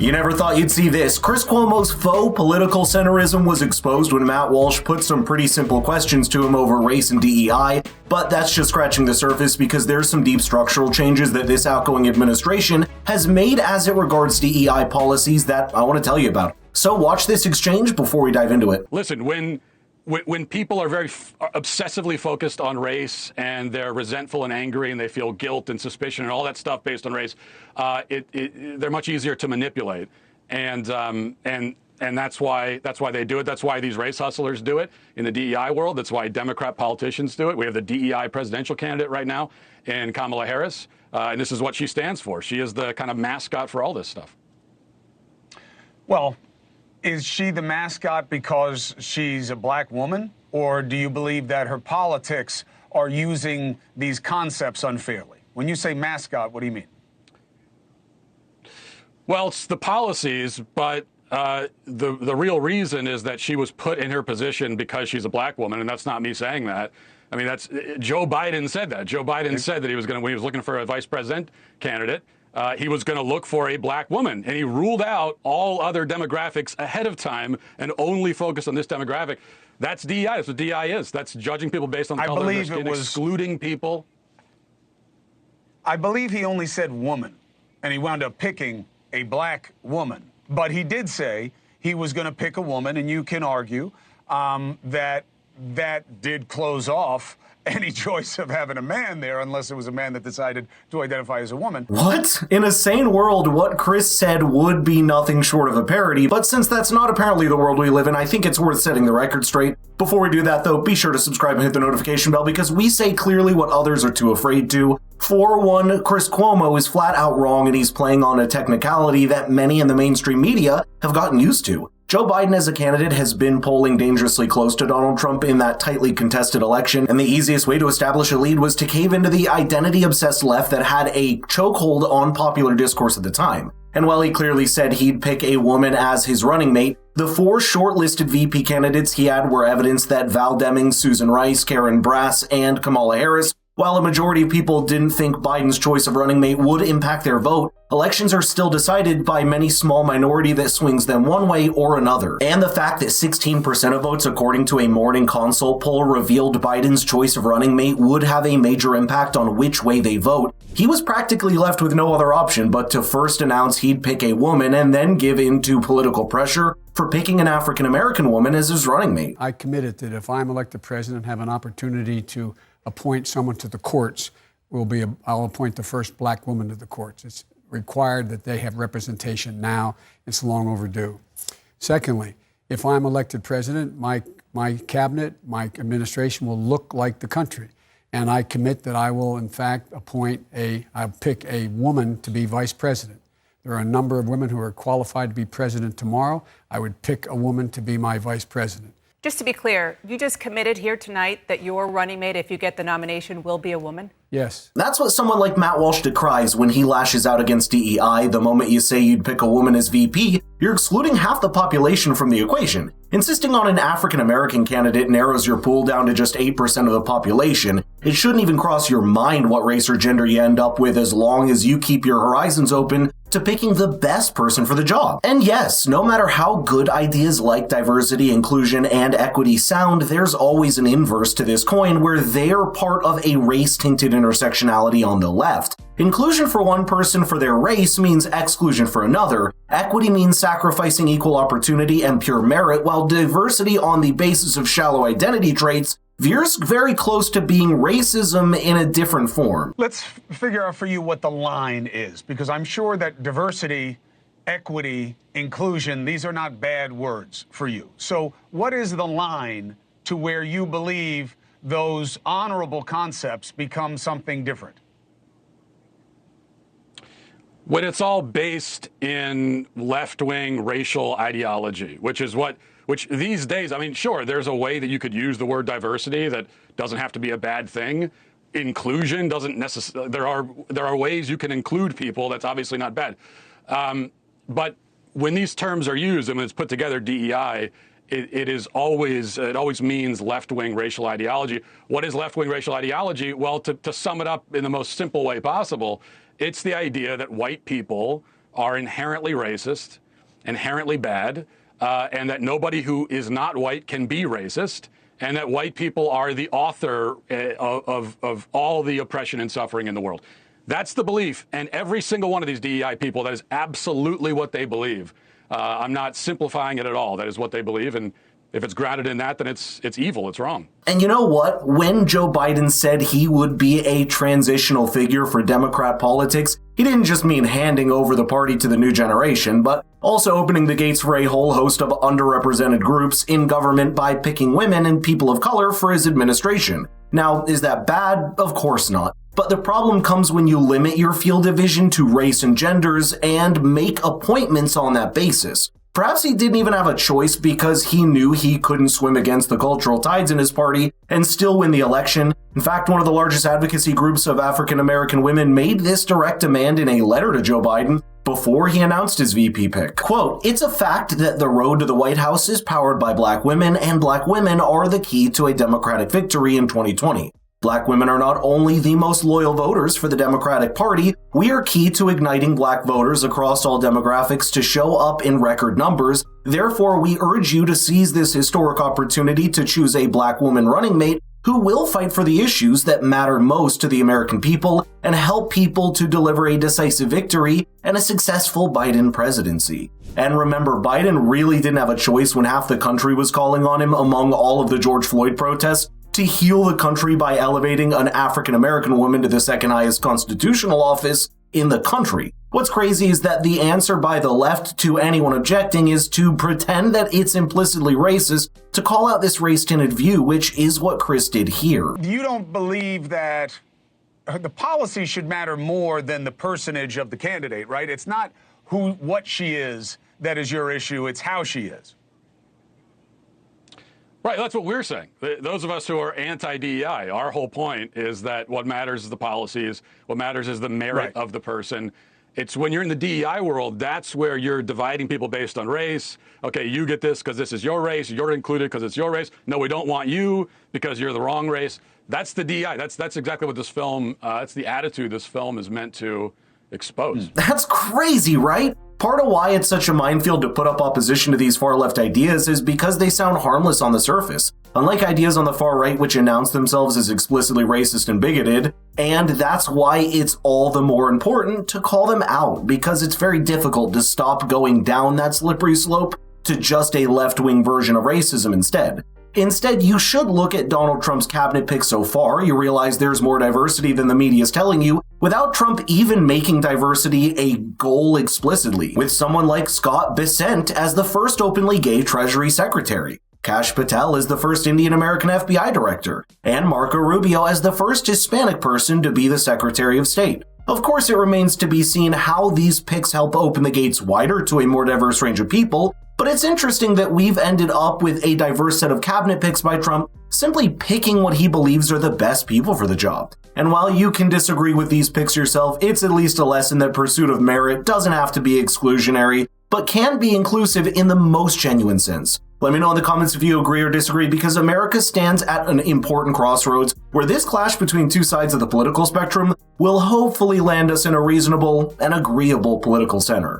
You never thought you'd see this. Chris Cuomo's faux political centerism was exposed when Matt Walsh put some pretty simple questions to him over race and DEI, but that's just scratching the surface because there's some deep structural changes that this outgoing administration has made as it regards DEI policies that I want to tell you about. So watch this exchange before we dive into it. Listen, when people are very obsessively focused on race and they're resentful and angry and they feel guilt and suspicion and all that stuff based on race, they're much easier to manipulate, and that's why they do it. That's why these race hustlers do it in the DEI world. That's why Democrat politicians do it. We have the DEI presidential candidate right now in Kamala Harris, and this is what she stands for. She is the kind of mascot for all this stuff. Well, is she the mascot because she's a black woman, or do you believe that her politics are using these concepts unfairly? When you say mascot, what do you mean? Well, it's the policies, but the real reason is that she was put in her position because she's a black woman, and that's not me saying that. I mean, that's Joe Biden said that. Joe Biden said that when he was looking for a vice president candidate, he was going to look for a black woman, and he ruled out all other demographics ahead of time and only focused on this demographic. That's DEI. That's what DEI is. That's judging people based on the color of their skin, excluding people. I believe he only said woman, and he wound up picking a black woman. But he did say he was going to pick a woman, and you can argue that did close off any choice of having a man there, unless it was a man that decided to identify as a woman. What? In a sane world, what Chris said would be nothing short of a parody, but since that's not apparently the world we live in, I think it's worth setting the record straight. Before we do that, though, be sure to subscribe and hit the notification bell because we say clearly what others are too afraid to. For one, Chris Cuomo is flat out wrong, and he's playing on a technicality that many in the mainstream media have gotten used to. Joe Biden as a candidate has been polling dangerously close to Donald Trump in that tightly contested election, and the easiest way to establish a lead was to cave into the identity-obsessed left that had a chokehold on popular discourse at the time. And while he clearly said he'd pick a woman as his running mate, the four shortlisted VP candidates he had were evidence that Val Demings, Susan Rice, Karen Bass, and Kamala Harris. While a majority of people didn't think Biden's choice of running mate would impact their vote, elections are still decided by many small minority that swings them one way or another. And the fact that 16% of votes, according to a Morning Consult poll, revealed Biden's choice of running mate would have a major impact on which way they vote, he was practically left with no other option but to first announce he'd pick a woman and then give in to political pressure for picking an African-American woman as his running mate. I committed that if I'm elected president, have an opportunity to appoint someone to the courts, I'll appoint the first black woman to the courts. It's required that they have representation now. It's long overdue. Secondly, if I'm elected president, my cabinet, my administration will look like the country. And I commit that I will, in fact, I'll pick a woman to be vice president. There are a number of women who are qualified to be president tomorrow. I would pick a woman to be my vice president. Just to be clear, you just committed here tonight that your running mate, if you get the nomination, will be a woman? Yes. That's what someone like Matt Walsh decries when he lashes out against DEI. The moment you say you'd pick a woman as VP, you're excluding half the population from the equation. Insisting on an African-American candidate narrows your pool down to just 8% of the population. It shouldn't even cross your mind what race or gender you end up with as long as you keep your horizons open to picking the best person for the job. And yes, no matter how good ideas like diversity, inclusion, and equity sound, there's always an inverse to this coin where they're part of a race-tinted intersectionality on the left. Inclusion for one person for their race means exclusion for another. Equity means sacrificing equal opportunity and pure merit, while diversity on the basis of shallow identity traits veers very close to being racism in a different form. Let's figure out for you what the line is, because I'm sure that diversity, equity, inclusion, these are not bad words for you. So what is the line to where you believe those honorable concepts become something different? When it's all based in left-wing racial ideology, which these days, I mean, sure, there's a way that you could use the word diversity that doesn't have to be a bad thing. Inclusion doesn't necessarily, there are ways you can include people. That's obviously not bad. But when these terms are used and when it's put together, DEI, it always means left-wing racial ideology. What is left-wing racial ideology? Well, to sum it up in the most simple way possible, it's the idea that white people are inherently racist, inherently bad, and that nobody who is not white can be racist, and that white people are the author of all the oppression and suffering in the world. That's the belief. And every single one of these DEI people, that is absolutely what they believe. I'm not simplifying it at all. That is what they believe. And if it's grounded in that, then it's evil. It's wrong. And you know what? When Joe Biden said he would be a transitional figure for Democrat politics, he didn't just mean handing over the party to the new generation, but also opening the gates for a whole host of underrepresented groups in government by picking women and people of color for his administration. Now, is that bad? Of course not. But the problem comes when you limit your field of vision to race and genders and make appointments on that basis. Perhaps he didn't even have a choice because he knew he couldn't swim against the cultural tides in his party and still win the election. In fact, one of the largest advocacy groups of African American women made this direct demand in a letter to Joe Biden before he announced his VP pick. Quote, "It's a fact that the road to the White House is powered by black women, and black women are the key to a Democratic victory in 2020. Black women are not only the most loyal voters for the Democratic Party, we are key to igniting black voters across all demographics to show up in record numbers. Therefore, we urge you to seize this historic opportunity to choose a black woman running mate who will fight for the issues that matter most to the American people and help people to deliver a decisive victory and a successful Biden presidency." And remember, Biden really didn't have a choice when half the country was calling on him among all of the George Floyd protests to heal the country by elevating an African-American woman to the second highest constitutional office in the country. What's crazy is that the answer by the left to anyone objecting is to pretend that it's implicitly racist to call out this race-tinted view, which is what Chris did here. You don't believe that the policy should matter more than the personage of the candidate, right? It's not what she is that is your issue, it's how she is. Right, that's what we're saying. Those of us who are anti-DEI, our whole point is that what matters is the policies, what matters is the merit of the person. It's when you're in the DEI world, that's where you're dividing people based on race. Okay, you get this because this is your race, you're included because it's your race. No, we don't want you because you're the wrong race. That's the DEI. That's exactly what this film, that's the attitude this film is meant to expose. That's crazy, right? Part of why it's such a minefield to put up opposition to these far-left ideas is because they sound harmless on the surface, unlike ideas on the far right which announce themselves as explicitly racist and bigoted, and that's why it's all the more important to call them out, because it's very difficult to stop going down that slippery slope to just a left-wing version of racism instead. Instead, you should look at Donald Trump's cabinet picks so far. You realize there's more diversity than the media is telling you, without Trump even making diversity a goal explicitly, with someone like Scott Bessent as the first openly gay Treasury Secretary, Kash Patel as the first Indian American FBI Director, and Marco Rubio as the first Hispanic person to be the Secretary of State. Of course, it remains to be seen how these picks help open the gates wider to a more diverse range of people, but it's interesting that we've ended up with a diverse set of cabinet picks by Trump simply picking what he believes are the best people for the job. And while you can disagree with these picks yourself, it's at least a lesson that pursuit of merit doesn't have to be exclusionary, but can be inclusive in the most genuine sense. Let me know in the comments if you agree or disagree, because America stands at an important crossroads where this clash between two sides of the political spectrum will hopefully land us in a reasonable and agreeable political center.